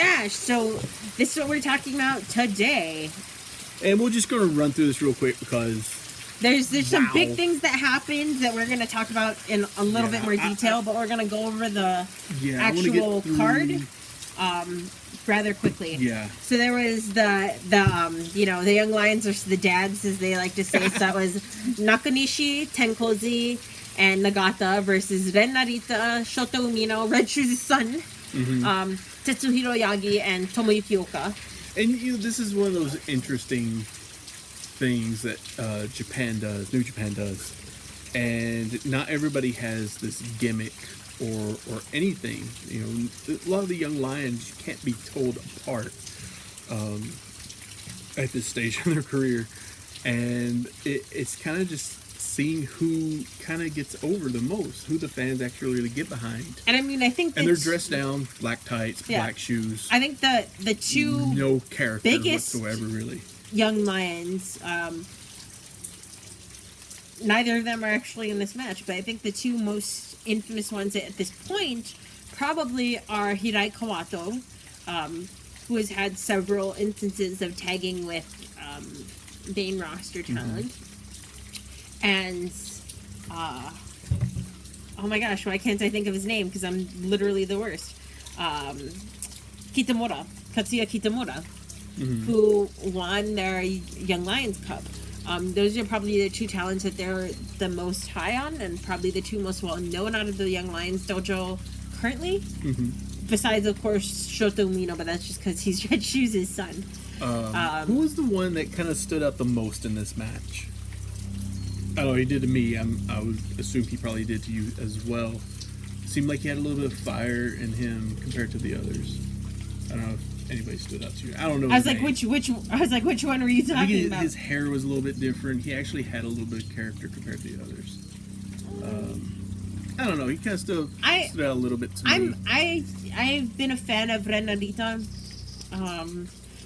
Dash. So this is what we're talking about today. And we're just going to run through this real quick because there's some big things that happened that we're going to talk about in a little bit more detail, but we're going to go over the actual card rather quickly. Yeah. So there was the Young Lions, or the dads, as they like to say. So that was Nakanishi, Tenkozi, and Nagata versus Ren Narita, Shota Umino, Red Shoes' son, Tetsuhiro Yagi, and Tomoyuki Oka. And this is one of those interesting things that New Japan does, and not everybody has this gimmick or anything. A lot of the young lions you can't be told apart at this stage in their career, and it's kind of just seeing who kind of gets over the most, who the fans actually really get behind. And I mean, I think and they're dressed down, black tights, black shoes. I think the two no character biggest whatsoever, really. Young Lions, neither of them are actually in this match, but I think the two most infamous ones at this point probably are Hirai Kawato, who has had several instances of tagging with main roster talent. And, oh my gosh, why can't I think of his name? Because I'm literally the worst. Katsuya Kitamura, who won their Young Lions Cup. Those are probably the two talents that they're the most high on, and probably the two most well-known out of the Young Lions dojo currently. Besides, of course, Shota Umino, but that's just because he's Red Shoes' son. Who was the one that kind of stood out the most in this match? I don't know, he did to me. I would assume he probably did to you as well. Seemed like he had a little bit of fire in him compared to the others. I don't know if anybody stood out to you. I don't know. I was like, which one were you talking about? His hair was a little bit different. He actually had a little bit of character compared to the others. I don't know. He kind of stood out a little bit to me. I've been a fan of Ren Narita.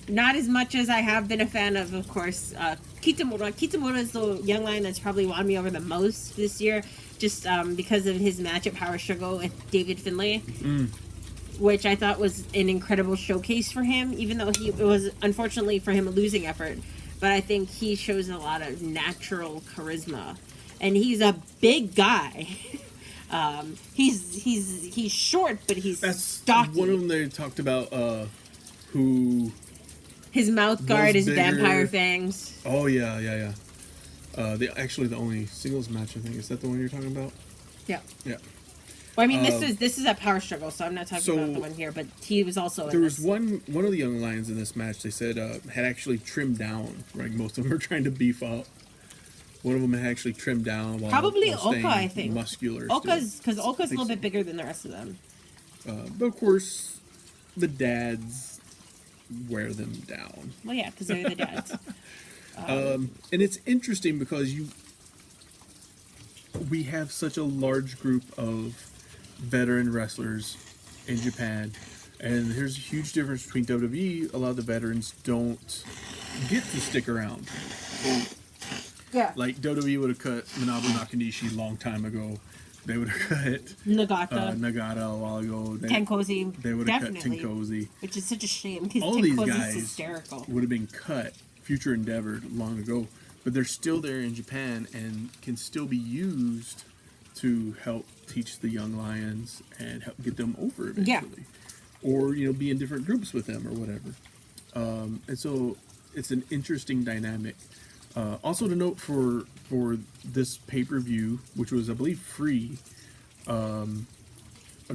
Not as much as I have been a fan of course, Kitamura. Kitamura is the young lion that's probably won me over the most this year, just because of his match at Power Struggle with David Finlay, which I thought was an incredible showcase for him, even though it was, unfortunately for him, a losing effort. But I think he shows a lot of natural charisma. And he's a big guy. He's short, but he's stocky. One of them they talked about who... His mouth guard, his vampire fangs. Oh, yeah. The only singles match, I think. Is that the one you're talking about? Yeah. Yeah. Well, I mean, this is a Power Struggle, so I'm not talking about the one here, but he was also there was one of the young lions in this match, they said, had actually trimmed down. Right? Most of them were trying to beef up. One of them had actually trimmed down while Oka, I think. Muscular. Oka's a little bit bigger than the rest of them. But of course, the dads wear them down. Well, yeah, because they're the dads. And it's interesting because we have such a large group of veteran wrestlers in Japan, and there's a huge difference between WWE. A lot of the veterans don't get to stick around. Yeah. Like WWE would have cut Manabu Nakanishi a long time ago. They would have cut Nagata a while ago. Tenkozi. They would have cut Tenkozi. Which is such a shame because all these Tenkozi's guys hysterical. would have been cut, future endeavored long ago, but they're still there in Japan and can still be used to help teach the young lions and help get them over eventually, or be in different groups with them or whatever. And so it's an interesting dynamic. Also to note for this pay-per-view, which was I believe free, a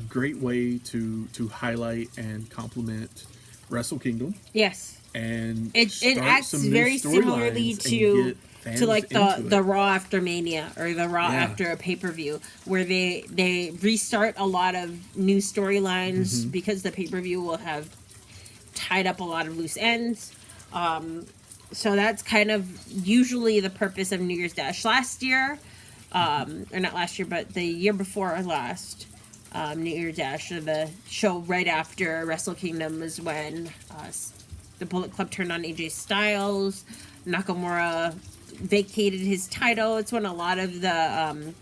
great way to highlight and complement Wrestle Kingdom. Yes. And it acts very similarly to like the Raw after Mania or the Raw after a pay-per-view, where they restart a lot of new storylines because the pay-per-view will have tied up a lot of loose ends. So that's kind of usually the purpose of New Year's Dash. Last year, or not last year, but the year before last, New Year's Dash, or the show right after Wrestle Kingdom, was when the Bullet Club turned on AJ Styles. Nakamura vacated his title. It's when a lot of the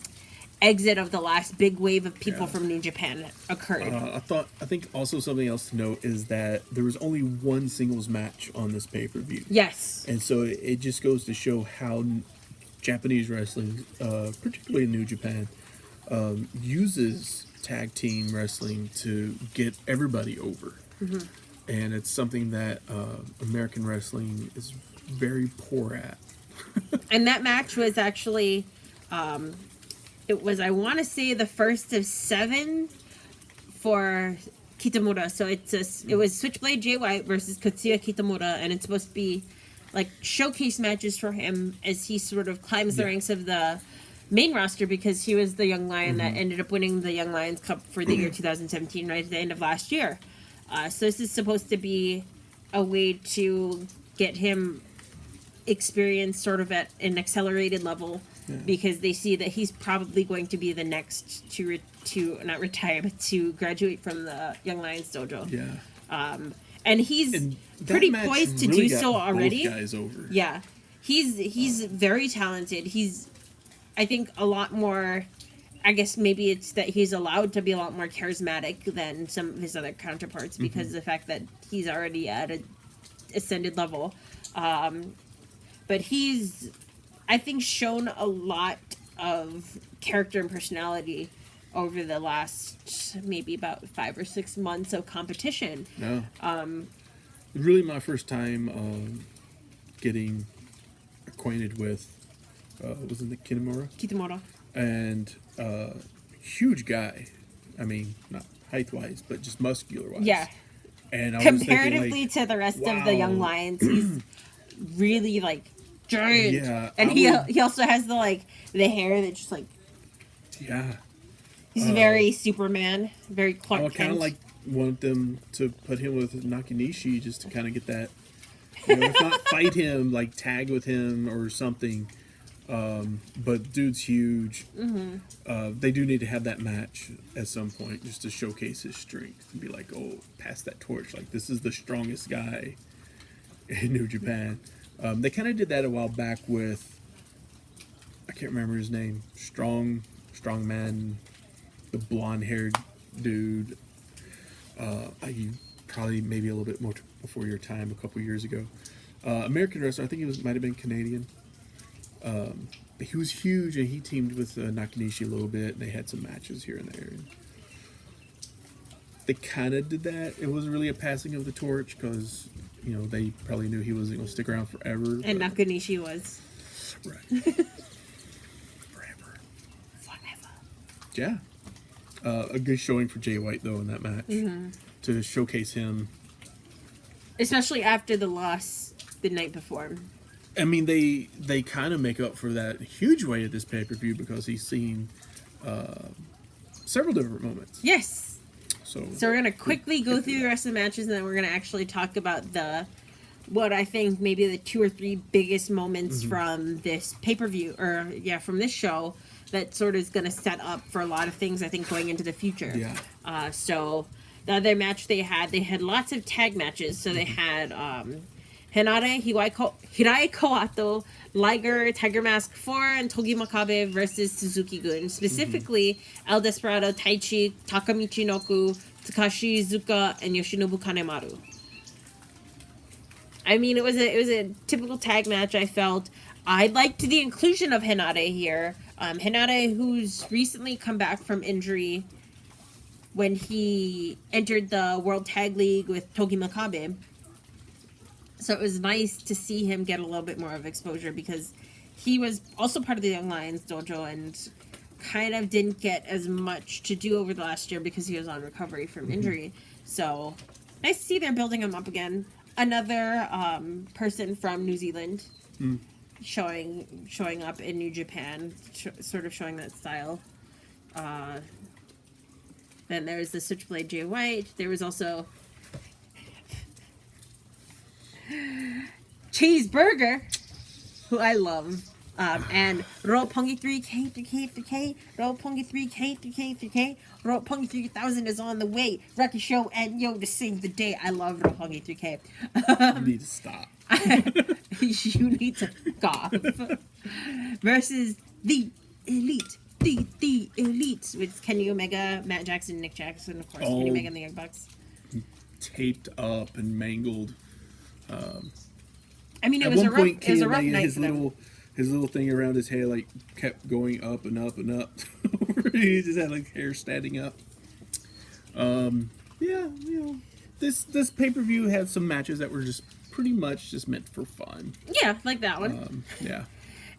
exit of the last big wave of people from New Japan occurred. I think also something else to note is that there was only one singles match on this pay-per-view. Yes. And so it just goes to show how Japanese wrestling, particularly in New Japan, uses tag team wrestling to get everybody over. Mm-hmm. And it's something that American wrestling is very poor at. And that match was actually... it was, I want to say, the first of 7 for Kitamura. So it was Switchblade Jay White versus Katsuya Kitamura, and it's supposed to be like showcase matches for him as he sort of climbs the ranks of the main roster, because he was the young lion that ended up winning the Young Lions Cup for the year 2017, right at the end of last year. So this is supposed to be a way to get him experience sort of at an accelerated level. Yeah. Because they see that he's probably going to be the next to not retire, but to graduate from the Young Lions dojo. Yeah. And he's pretty poised to do so already. Both guys over. Yeah. He's very talented. He's, I think, a lot more, I guess maybe it's that he's allowed to be a lot more charismatic than some of his other counterparts because of the fact that he's already at an ascended level. But he's, I think, shown a lot of character and personality over the last maybe about 5 or 6 months of competition. No. Really my first time getting acquainted with, wasn't it Kitamura? Kitamura. And huge guy. I mean, not height-wise, but just muscular-wise. Yeah. And I comparatively was to the rest of the Young Lions, he's really, like, giant. Yeah. And he also has the hair that just, like... Yeah. He's very Superman, very Clark Kent. I kind of like want them to put him with Nakanishi just to kind of get that, if not fight him, like tag with him or something. But dude's huge. Mm-hmm. They do need to have that match at some point just to showcase his strength and be like, oh, pass that torch. Like, this is the strongest guy in New Japan. They kind of did that a while back with, I can't remember his name, strong man, the blonde-haired dude. You probably maybe a little bit more before your time, a couple years ago. American wrestler, I think he might have been Canadian. He was huge, and he teamed with Nakanishi a little bit, and they had some matches here and there. And they kind of did that. It wasn't really a passing of the torch because, they probably knew he wasn't going to stick around forever. And Nakanishi was. Right. Forever. Yeah. A good showing for Jay White, though, in that match. Mm-hmm. To showcase him. Especially after the loss the night before. I mean, they kind of make up for that huge way at this pay-per-view because he's seen several different moments. Yes. So we're going to quickly go through the rest of the matches, and then we're going to actually talk about what I think maybe the 2 or 3 biggest moments from this pay-per-view, from this show that sort of is going to set up for a lot of things, I think, going into the future. Yeah. So the other match they had lots of tag matches. So they had Henare, Hirai Koato, Liger, Tiger Mask 4, and Togi Makabe versus Suzuki-gun. Specifically, El Desperado, Taichi, Takamichi Noku, Takashi Iizuka, and Yoshinobu Kanemaru. I mean, it was a typical tag match, I felt. I liked the inclusion of Henare here. Henare, who's recently come back from injury when he entered the World Tag League with Togi Makabe. So it was nice to see him get a little bit more of exposure because he was also part of the Young Lions dojo and kind of didn't get as much to do over the last year because he was on recovery from injury. So nice to see they're building him up again. Another person from New Zealand showing up in New Japan, sort of showing that style. Then there's the Switchblade Jay White. There was also Cheeseburger, who I love, and Roppongi 3K, 3K, 3K, Roppongi 3K, 3K, 3K, Roppongi 3000 is on the way. Record show and yo to save the day. I love Roppongi 3K. You need to stop. You need to cough. Versus the Elite the Elites with Kenny Omega, Matt Jackson, Nick Jackson, of course, Kenny Omega and the Young Bucks. Taped up and mangled. I mean, it was a rough night for them. His little thing around his hair like kept going up and up and up. He just had like hair standing up. This pay-per-view had some matches that were just pretty much just meant for fun. Yeah, like that one. Yeah.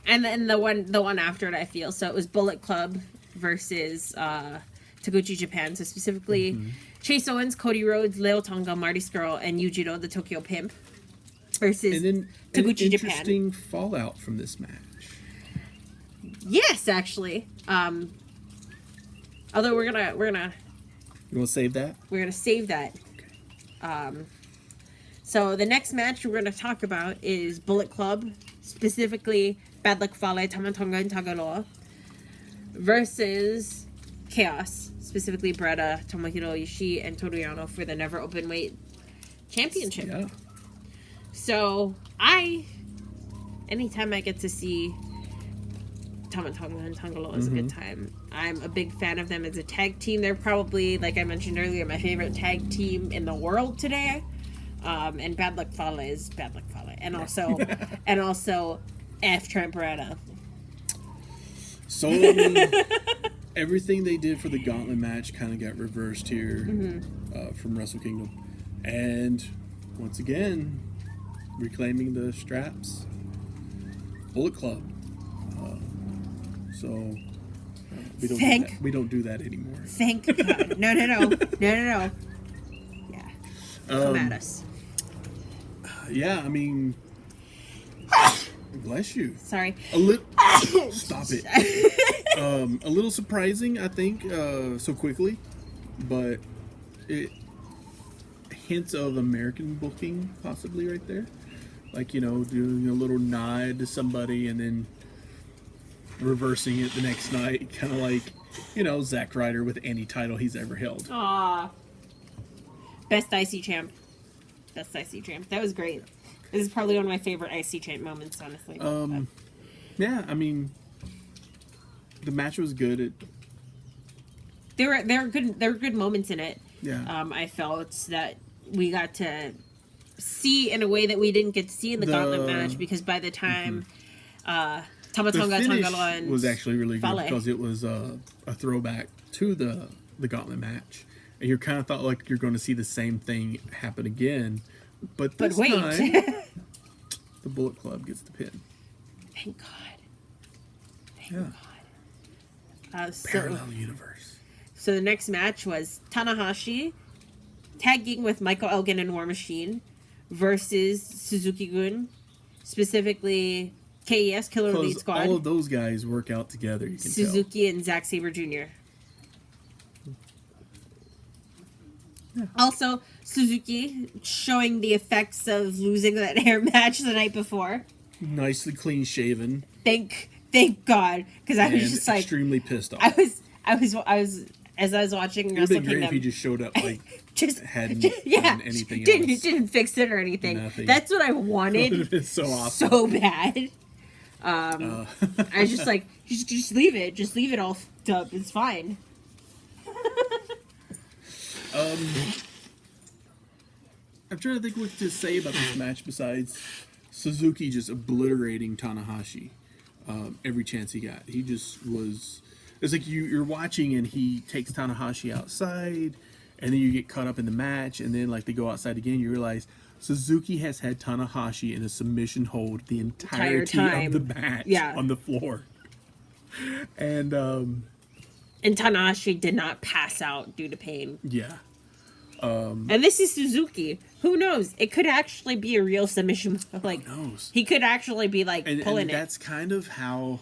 And then the one after it, I feel. So it was Bullet Club versus Taguchi Japan. So specifically Chase Owens, Cody Rhodes, Leo Tonga, Marty Scurll, and Yujiro, the Tokyo Pimp, versus and then Taguchi an Japan. Interesting fallout from this match. Yes, actually. Although we're gonna You want to save that? We're gonna save that. Okay. So the next match we're gonna talk about is Bullet Club, specifically Bad Luck Fale, Tama Tonga, and Tagaloa, versus Chaos, specifically Beretta, Tomohiro Ishii, and Toru Yano for the Never Openweight Championship. Yeah. So anytime I get to see Tama Tonga and Tagaloa is a good time. I'm a big fan of them as a tag team. They're probably, like I mentioned earlier, my favorite tag team in the world today. And Bad Luck Fale is Bad Luck Fale, and also F Trent Beretta. So everything they did for the Gauntlet match kind of got reversed here from Wrestle Kingdom, and once again reclaiming the straps, Bullet Club. So we don't do that anymore. Thank God. No. Yeah. Come at us. Yeah, I mean, bless you. Sorry. Stop it. A little surprising, I think, so quickly, but it hints of American booking possibly right there. Like, doing a little nod to somebody and then reversing it the next night, kind of like, Zack Ryder with any title he's ever held. Aww. Best IC champ. That was great. This is probably one of my favorite IC champ moments, honestly. Yeah, I mean, the match was good. There were good moments in it. Yeah. I felt that we got to see in a way that we didn't get to see in the Gauntlet match, because by the time Tama Tonga, Tagaloa, and was actually really good Fale, because it was a throwback to the Gauntlet match, and you kind of thought like you're going to see the same thing happen again, but this wait. time the Bullet Club gets the pin. Thank God. Parallel universe. So the next match was Tanahashi tagging with Michael Elgin and War Machine versus Suzuki-gun, specifically KES, Killer Elite Squad. All of those guys work out together, you can Suzuki tell. And Zack Sabre Jr. Yeah. Also, Suzuki showing the effects of losing that hair match the night before. Nicely clean shaven. Thank God, because I was just like extremely pissed off. I was as I was watching. It would have been great if he just showed up like just hadn't done anything else. Didn't fix it or anything. Nothing. That's what I wanted. It would have been so awesome. So bad. I was just like, just leave it. Just leave it all f***ed up. It's fine. I'm trying to think what to say about this match besides Suzuki just obliterating Tanahashi every chance he got. He just was... It's like you're watching and he takes Tanahashi outside, and then you get caught up in the match, and then like they go outside again, you realize Suzuki has had Tanahashi in a submission hold the entirety of the match on the floor. And Tanahashi did not pass out due to pain. Yeah. And this is Suzuki. Who knows? It could actually be a real submission. Like, who knows? He could actually be like pulling and that's kind of how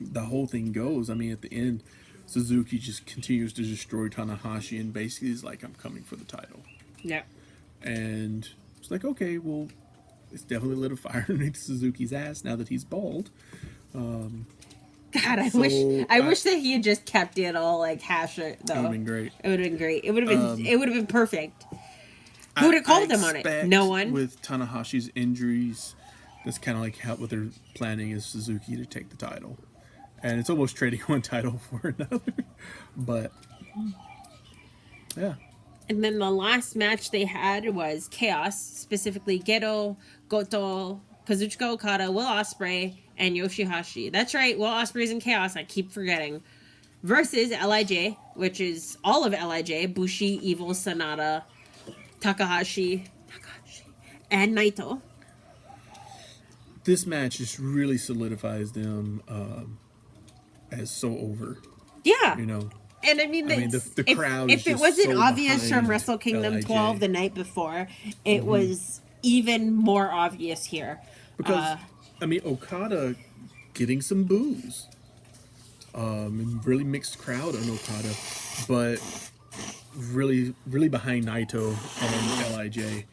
the whole thing goes. I mean, at the end, Suzuki just continues to destroy Tanahashi and basically is like, I'm coming for the title. Yeah. And it's like, okay, well, it's definitely lit a fire underneath Suzuki's ass now that he's bald. God, I wish that he had just kept it all like hash it though. It would have been great. It would have been great. It would have been perfect. Who would have called them on it? No one. With Tanahashi's injuries, that's kind of like what they're planning is Suzuki to take the title. And it's almost trading one title for another. But, yeah. And then the last match they had was Chaos, specifically Gedo, Goto, Kazuchika Okada, Will Ospreay, and Yoshihashi. That's right, Will Ospreay's in Chaos, I keep forgetting. Versus LIJ, which is all of LIJ, Bushi, Evil, Sanada, Takahashi, and Naito. This match just really solidifies them as so over. Yeah. You know? And I mean, the crowd if it wasn't so obvious from behind Wrestle Kingdom LIJ. 12 the night before, it was even more obvious here. Because, Okada getting some boos. And really mixed crowd on Okada. But really, really behind Naito and LIJ.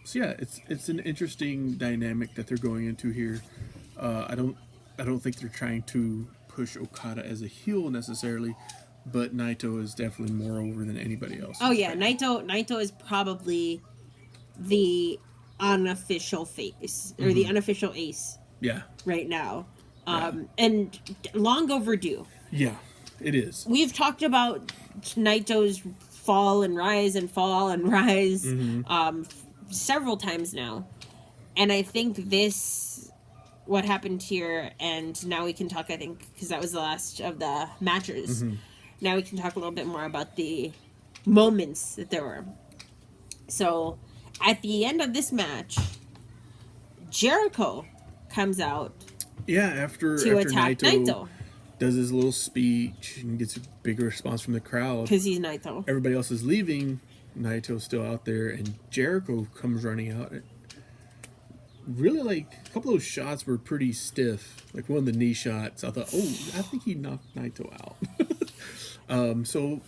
So yeah, it's an interesting dynamic that they're going into here. I don't think they're trying to push Okada as a heel necessarily, but Naito is definitely more over than anybody else. Oh yeah, Naito is probably the unofficial face or the unofficial ace. Yeah. Right now, and long overdue. Yeah, it is. We've talked about Naito's fall and rise and fall and rise several times now, and I think what happened here, and now we can talk, I think, because that was the last of the matches. Now we can talk a little bit more about the moments that there were. So, at the end of this match, Jericho comes out. Yeah, after attack Naito. Does his little speech and gets a big response from the crowd. Because he's Naito. Everybody else is leaving. Naito's still out there, and Jericho comes running out. Really, like, a couple of those shots were pretty stiff. Like one of the knee shots, I thought, I think he knocked Naito out. So,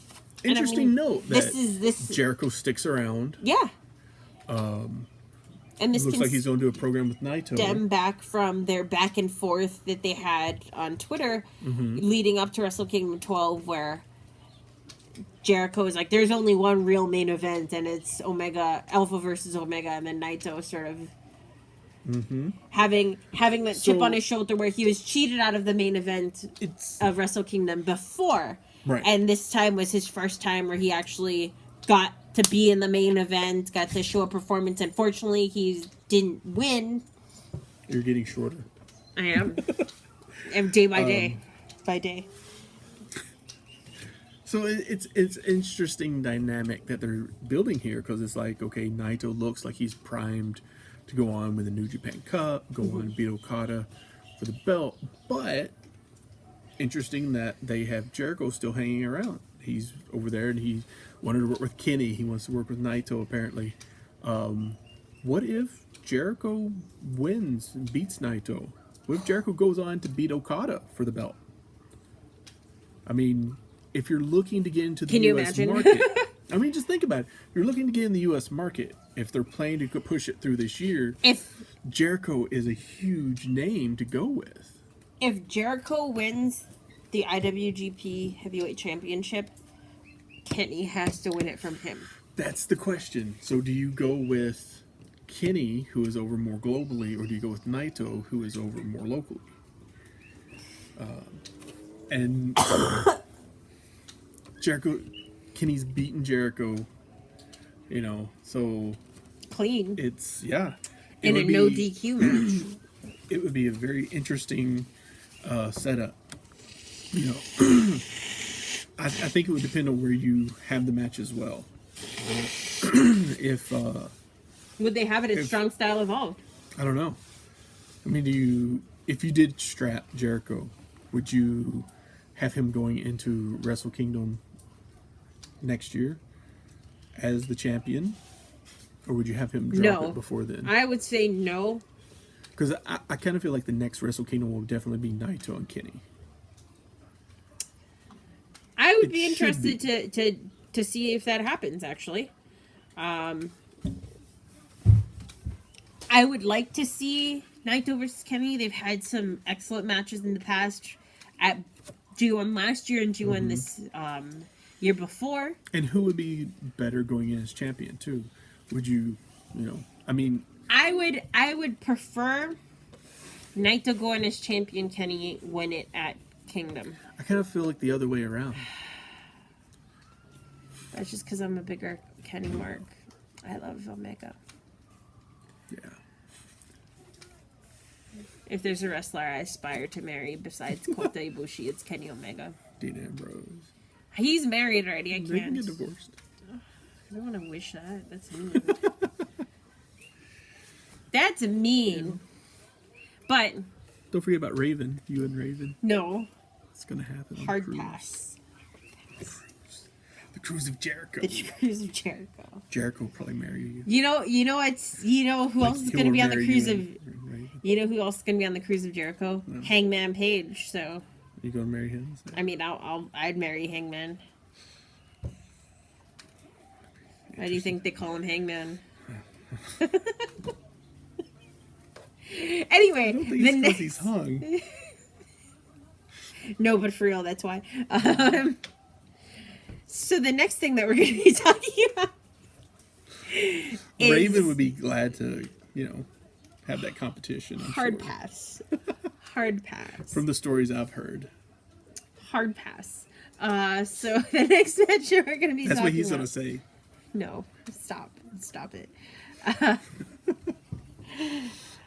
interesting note that this Jericho sticks around. Yeah. And this looks like he's going to do a program with Naito. Stem back from their back and forth that they had on Twitter leading up to Wrestle Kingdom 12, where Jericho is like, there's only one real main event, and it's Alpha versus Omega, and then Naito sort of having that chip on his shoulder where he was cheated out of the main event of Wrestle Kingdom before. Right. And this time was his first time where he actually got to be in the main event, got to show a performance. Unfortunately, he didn't win. You're getting shorter. I am. Day by day. By day. So it's interesting dynamic that they're building here, because it's like, okay, Naito looks like he's primed to go on with the New Japan Cup, go on and beat Okada for the belt. But interesting that they have Jericho still hanging around. He's over there, and he wanted to work with Kenny. He wants to work with Naito, apparently. What if Jericho wins and beats Naito? What if Jericho goes on to beat Okada for the belt? I mean, if you're looking to get into the U.S. market, I mean, just think about it. You're looking to get in the U.S. market. If they're planning to push it through this year, Jericho is a huge name to go with. If Jericho wins the IWGP Heavyweight Championship, Kenny has to win it from him. That's the question. So do you go with Kenny, who is over more globally, or do you go with Naito, who is over more locally? And Jericho, Kenny's beaten Jericho, so clean. It's in a no DQ match. It would be a very interesting setup. I think it would depend on where you have the match as well. Would they have it as Strong Style Evolved? I don't know. I mean, if you did strap Jericho, would you have him going into Wrestle Kingdom next year as the champion, or would you have him drop it before then? I would say no, because I kind of feel like the next Wrestle Kingdom will definitely be Naito and Kenny. I would be interested to see if that happens, actually. I would like to see Naito versus Kenny. They've had some excellent matches in the past at G1 last year and G1 this year before. And who would be better going in as champion, too? Would you, I mean... I would prefer Naito go in as champion, Kenny win it at Kingdom. I kind of feel like the other way around. That's just because I'm a bigger Kenny mark. I love Omega. Yeah. If there's a wrestler I aspire to marry besides Kota Ibushi, it's Kenny Omega. Dean Ambrose. He's married already. I can't. They can get divorced. I don't want to wish that. That's mean. That's mean. But don't forget about Raven. You and Raven. No. It's gonna happen. Hard pass. The Cruise of Jericho. The Cruise of Jericho. Jericho will probably marry you. You know who else is going to be on the cruise of? You know who else is going to be on the Cruise of Jericho? No. Hangman Page. So. You gonna marry him? I mean, I'd marry Hangman. Why do you think they call him Hangman? Anyway, I don't think it's because he's hung. No, but for real, that's why. So the next thing that we're going to be talking about is Raven would be glad to, have that competition. Hard pass. Hard pass. From the stories I've heard. Hard pass. So the next match we're going to be That's talking what he's about. going to say. No, stop it.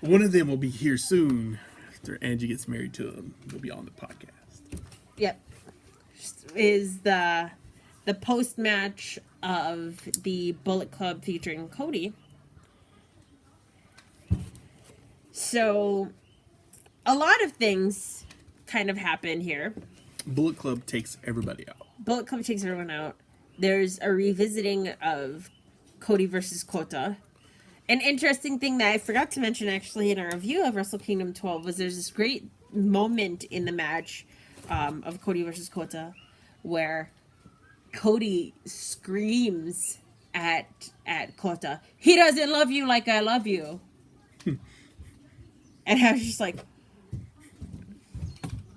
One of them will be here soon after Angie gets married to him. They'll be on the podcast. Yep. Is the post match of the Bullet Club featuring Cody. So a lot of things kind of happen here. Bullet Club takes everybody out. Bullet Club takes everyone out. There's a revisiting of Cody versus Kota. An interesting thing that I forgot to mention actually in our review of Wrestle Kingdom 12 was there's this great moment in the match of Cody versus Kota where Cody screams at Kota, "He doesn't love you like I love you." And I was just like,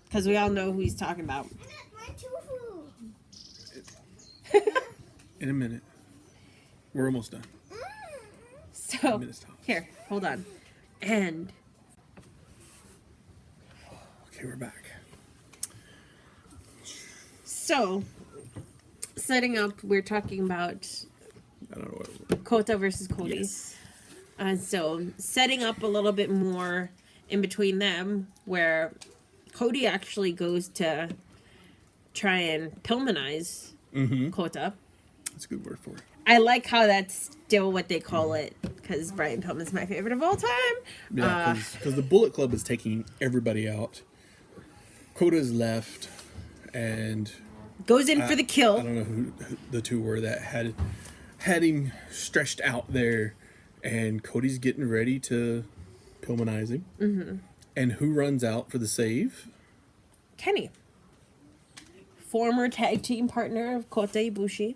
because we all know who he's talking about. In a minute. We're almost done. So, here, hold on. And... Okay, we're back. So, setting up, we're talking about I don't know what Kota versus Cody. Yes. So, setting up a little bit more in between them, where Cody actually goes to try and Pillmanize Kota. That's a good word for it. I like how that's still what they call it, because Brian Pillman's my favorite of all time. Yeah, because the Bullet Club is taking everybody out. Kota's left, and... Goes in for the kill. I don't know who the two were that had him stretched out there, and Cody's getting ready to Pillmanize him. Mm-hmm. And who runs out for the save? Kenny. Former tag team partner of Kota Ibushi.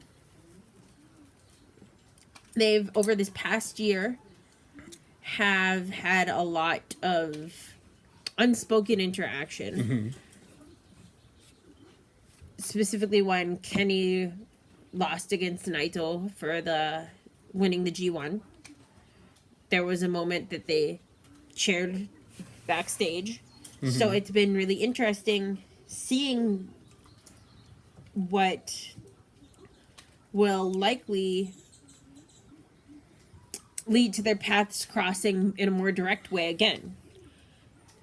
They've, over this past year, have had a lot of unspoken interaction. Mm-hmm. Specifically when Kenny lost against Naito for winning the G1. There was a moment that they shared backstage. Mm-hmm. So it's been really interesting seeing what will likely lead to their paths crossing in a more direct way again.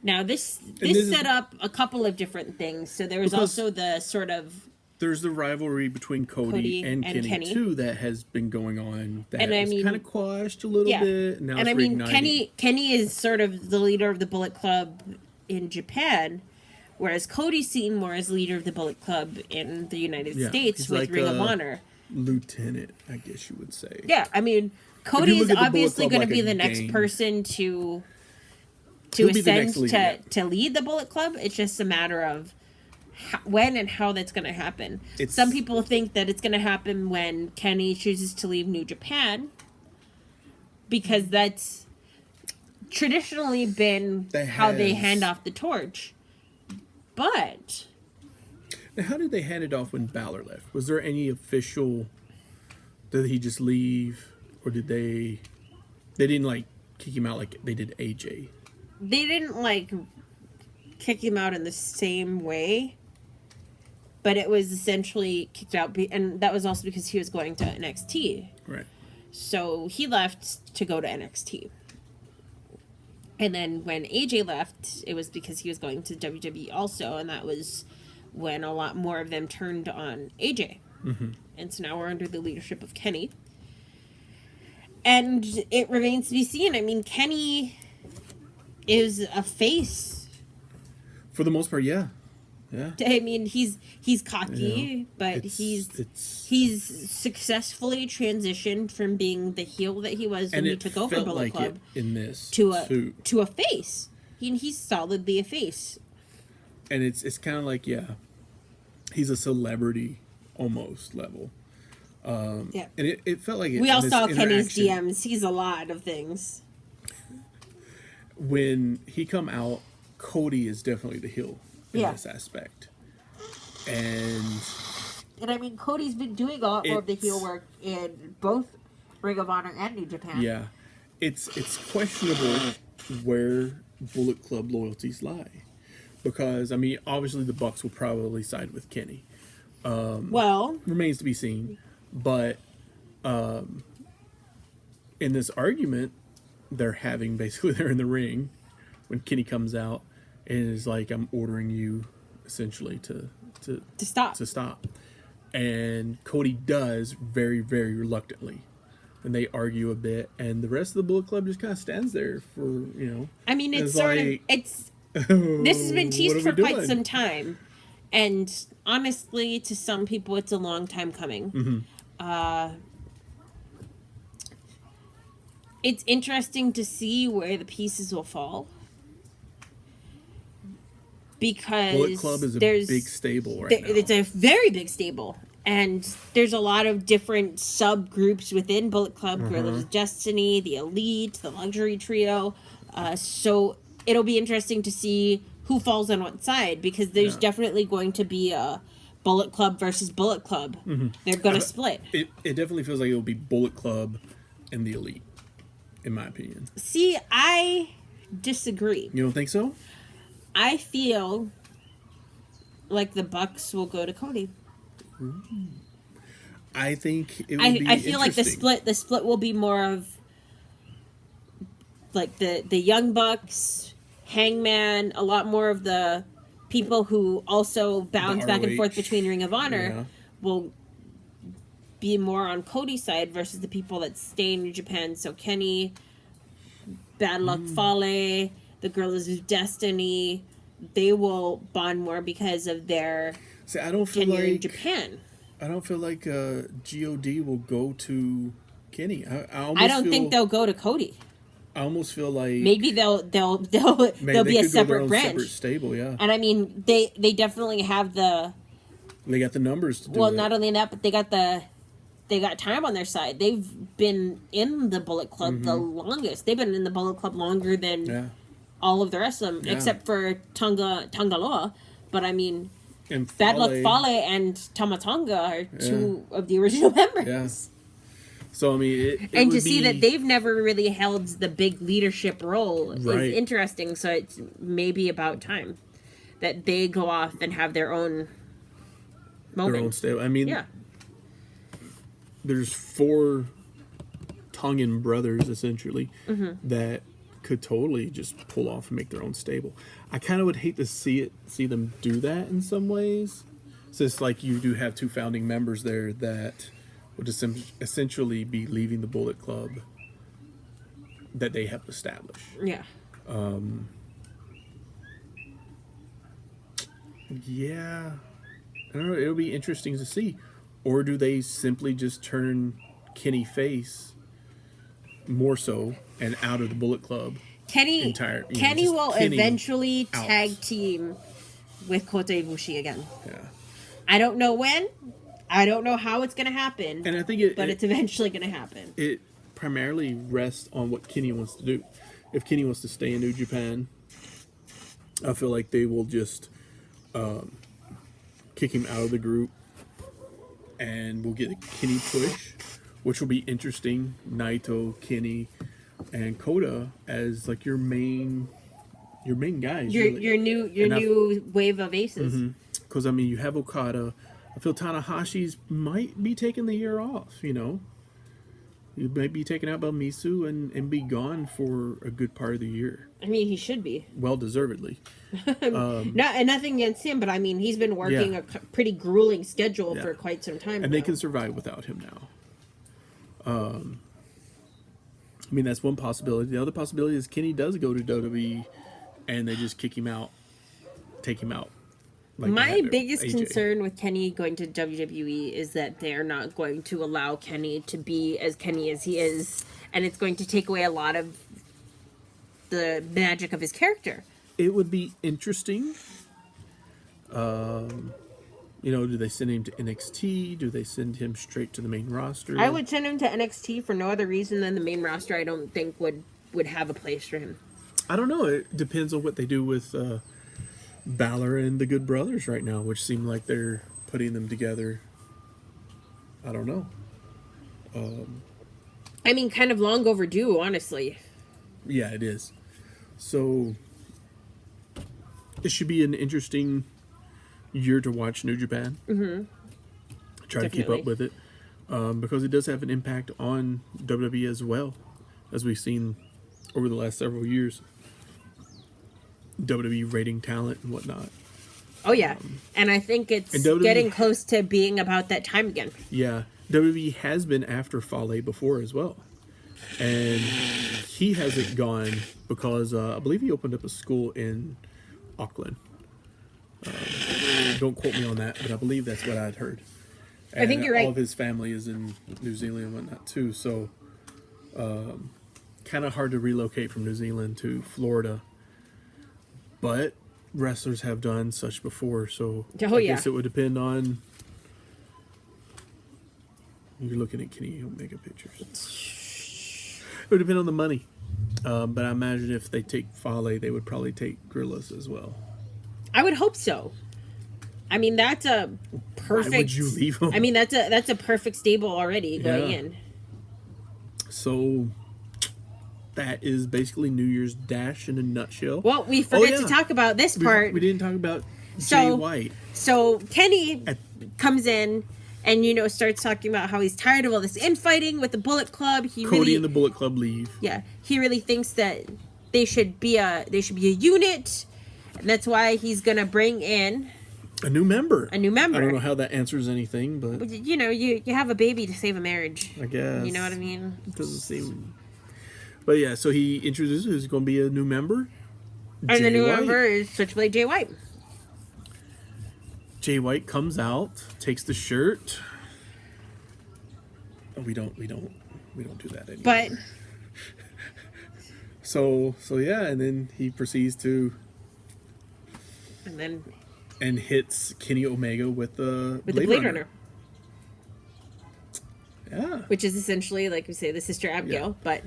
Now, this set up a couple of different things. So there was also the sort of... There's the rivalry between Cody and Kenny, too, that has been going on. That was kind of quashed a little bit. Now it's reigniting. Kenny is sort of the leader of the Bullet Club in Japan, whereas Cody's seen more as leader of the Bullet Club in the United States with Ring of Honor. Lieutenant, I guess you would say. Yeah, I mean, Cody is obviously going to be the next person to ascend to lead the Bullet Club. It's just a matter of when and how that's going to happen. Some people think that it's going to happen when Kenny chooses to leave New Japan, because that's traditionally been how they hand off the torch. But now, how did they hand it off when Balor left? Was there any official? Did he just leave, or did they didn't kick him out like they did AJ? they didn't like kick him out in the same way, but it was essentially kicked out, and that was also because he was going to NXT. Right. So he left to go to NXT. And then when AJ left, it was because he was going to WWE also, and that was when a lot more of them turned on AJ. Mm-hmm. And so now we're under the leadership of Kenny. And it remains to be seen. I mean, Kenny is a face. For the most part, yeah. Yeah. I mean, he's cocky, but he's successfully transitioned from being the heel that he was when he took over Bullet Club in this to a face. He's solidly a face. And it's kind of like, yeah, he's a celebrity almost level. Yeah. And it felt like we all saw Kenny's DMs. He's a lot of things. When he come out, Cody is definitely the heel in this aspect. And I mean, Cody's been doing a lot more of the heel work in both Ring of Honor and New Japan. Yeah. It's questionable where Bullet Club loyalties lie. Because, I mean, obviously the Bucks will probably side with Kenny. Well, remains to be seen. But in this argument they're having, basically they're in the ring when Kenny comes out and is like, I'm ordering you essentially to stop. And Cody does very, very reluctantly. And they argue a bit, and the rest of the Bullet Club just kind of stands there for, you know. I mean, it's sort of this has been teased for quite some time. And honestly, to some people, it's a long time coming. Mm-hmm. It's interesting to see where the pieces will fall. Because Bullet Club is a big stable right now. It's a very big stable. And there's a lot of different subgroups within Bullet Club. Guerrillas of Destiny, the Elite, the Luxury Trio. So it'll be interesting to see who falls on what side. Because there's definitely going to be a Bullet Club versus Bullet Club. Mm-hmm. They're going to split. It definitely feels like it'll be Bullet Club and the Elite, in my opinion. See, I disagree. You don't think so? I feel like the Bucks will go to Cody. I think it would be I feel like the split will be more of like the Young Bucks, Hangman, a lot more of the people who also bounce back and forth between Ring of Honor will be more on Cody's side versus the people that stay in New Japan. So Kenny, Bad Luck Fale, the Guerrillas of Destiny, they will bond more because of their tenure in Japan. I don't feel like God will go to Kenny. I don't think they'll go to Cody. I almost feel like maybe they'll be a separate branch, separate stable. Yeah, and I mean they definitely have they got the numbers to do. Well, not only that, but they got time on their side. They've been in the Bullet Club the longest. They've been in the Bullet Club longer than all of the rest of them, except for Tangaloa. But I mean, and Bad Luck Fale and Tamatonga are two of the original members. Yeah. So I mean, and to see that they've never really held the big leadership role is interesting. So it's maybe about time that they go off and have their own moment. Their own stable. I mean, there's 4 Tongan brothers essentially that could totally just pull off and make their own stable. I kind of would hate to see them do that in some ways. So it's like you do have 2 founding members there that would just essentially be leaving the Bullet Club that they have established. Yeah. Yeah. I don't know. It'll be interesting to see. Or do they simply just turn Kenny face more so and out of the Bullet Club? Kenny will eventually tag team with Kota Ibushi again. Yeah. I don't know when. I don't know how it's going to happen. And I think it's eventually going to happen. It primarily rests on what Kenny wants to do. If Kenny wants to stay in New Japan, I feel like they will just kick him out of the group and we'll get a Kenny push, which will be interesting. Naito, Kenny, and Kota as like your main your main guys. Your new wave of aces. Because I mean, you have Okada. I feel Tanahashi's might be taking the year off. You know, he might be taking out Belmisu and be gone for a good part of the year. I mean, he should be. Well deservedly. Nothing against him, but I mean, he's been working a pretty grueling schedule for quite some time. And they can survive without him now. I mean, that's one possibility. The other possibility is Kenny does go to WWE and they just kick him out, take him out. Like my biggest concern with Kenny going to WWE is that they're not going to allow Kenny to be as Kenny as he is, and it's going to take away a lot of the magic of his character. It would be interesting. You know, do they send him to NXT? Do they send him straight to the main roster? I would send him to NXT for no other reason than the main roster. I don't think would have a place for him. I don't know. It depends on what they do with Balor and the Good Brothers right now, which seem like they're putting them together. I don't know. I mean, kind of long overdue, honestly. Yeah, it is. So it should be an interesting year to watch New Japan. Try to keep up with it because it does have an impact on WWE as well, as we've seen over the last several years. WWE rating talent and whatnot. Oh yeah, and I think it's getting close to being about that time again. Yeah, WWE has been after Fale before as well, and he hasn't gone because I believe he opened up a school in Auckland. Don't quote me on that, but I believe that's what I'd heard. And I think you're right. All of his family is in New Zealand and whatnot too, so kind of hard to relocate from New Zealand to Florida. But wrestlers have done such before, so I guess it would depend on. You're looking at Kenny Omega pictures. It would depend on the money, but I imagine if they take Fale, they would probably take Gorillas as well. I would hope so. I mean, that's a perfect. Why would you leave him? I mean, that's a perfect stable already going in. So that is basically New Year's Dash in a nutshell. Well, we forget to talk about this part. We didn't talk about Jay White. So Kenny comes in and, starts talking about how he's tired of all this infighting with the Bullet Club. Cody and the Bullet Club leave. Yeah, he really thinks that they should be a unit, and that's why he's gonna bring in a new member. I don't know how that answers anything, but you have a baby to save a marriage. I guess. You know what I mean? It doesn't seem. But yeah, so he introduces who's going to be a new member. And the new member is Switchblade Jay White. Jay White comes out, takes the shirt. We don't do that anymore. But so yeah, and then he proceeds to and hits Kenny Omega with the Blade Runner. Yeah. Which is essentially, like we say, the Sister Abigail, but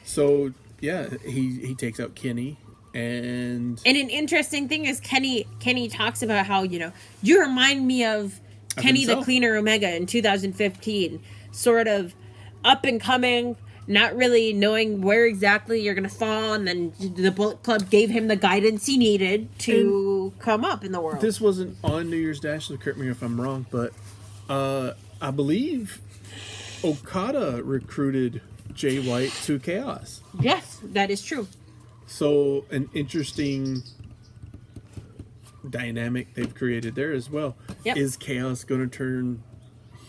so yeah, he takes out Kenny. And an interesting thing is Kenny talks about how, you remind me of Kenny the Cleaner Omega in 2015, sort of up and coming, not really knowing where exactly you're going to fall, and then the Bullet Club gave him the guidance he needed to come up in the world. This wasn't on New Year's Dash, so correct me if I'm wrong, but I believe Okada recruited Jay White to Chaos. Yes, that is true. So an interesting dynamic they've created there as well. Yep. Is Chaos going to turn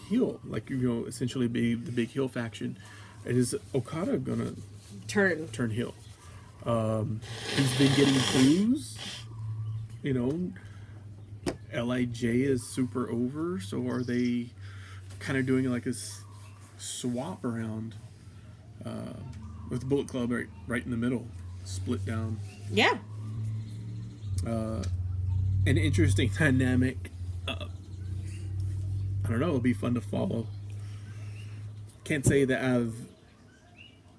heel? Like, essentially be the big heel faction. And is Okada going to turn heel? He's been getting boos. LIJ is super over. So are they kind of doing like a swap around with the Bullet Club right in the middle? Split down. Yeah. An interesting dynamic. I don't know. It'll be fun to follow. Can't say that I've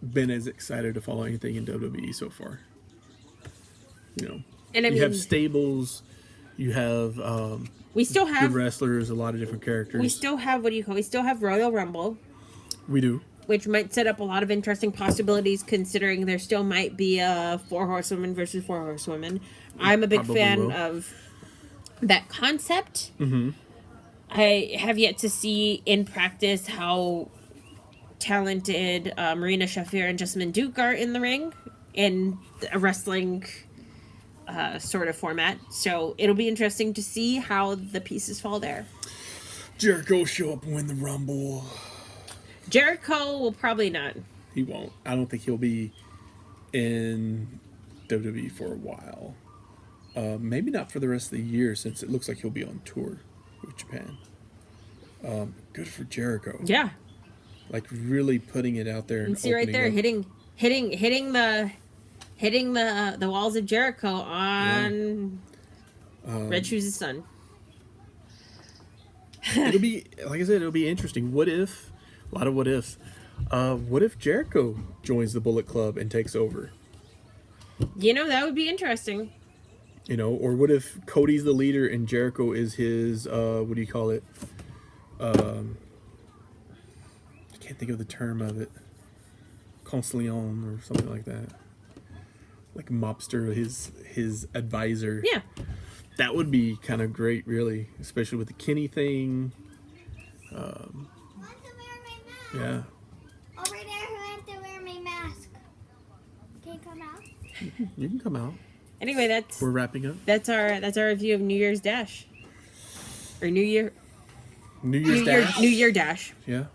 been as excited to follow anything in WWE so far. And you have stables. You have we still have good wrestlers. A lot of different characters. We still have we still have Royal Rumble. We do. which might set up a lot of interesting possibilities, considering there still might be a 4 horsewomen versus 4 horsewomen. I'm a big fan of that concept. Mm-hmm. I have yet to see in practice how talented Marina Shafir and Jessamine Duke are in the ring in a wrestling sort of format. So it'll be interesting to see how the pieces fall there. Jericho will show up and win the Rumble. Jericho will probably not. He won't. I don't think he'll be in WWE for a while. Maybe not for the rest of the year, since it looks like he'll be on tour with Japan. Good for Jericho. Yeah. Like really putting it out there. And see right there, hitting the walls of Jericho on Red Shoes' son. It'll be, like I said, it'll be interesting. What if, a lot of what ifs. What if Jericho joins the Bullet Club and takes over? That would be interesting. Or what if Cody's the leader and Jericho is his, what do you call it? I can't think of the term of it. Constellion or something like that. Like mobster, his advisor. Yeah. That would be kind of great, really, especially with the Kenny thing. Yeah. Over there, who had to wear my mask? Can you come out? You can come out. Anyway, we're wrapping up. That's our review of New Year's Dash, or New Year. New Year's Dash. New Year Dash. Yeah.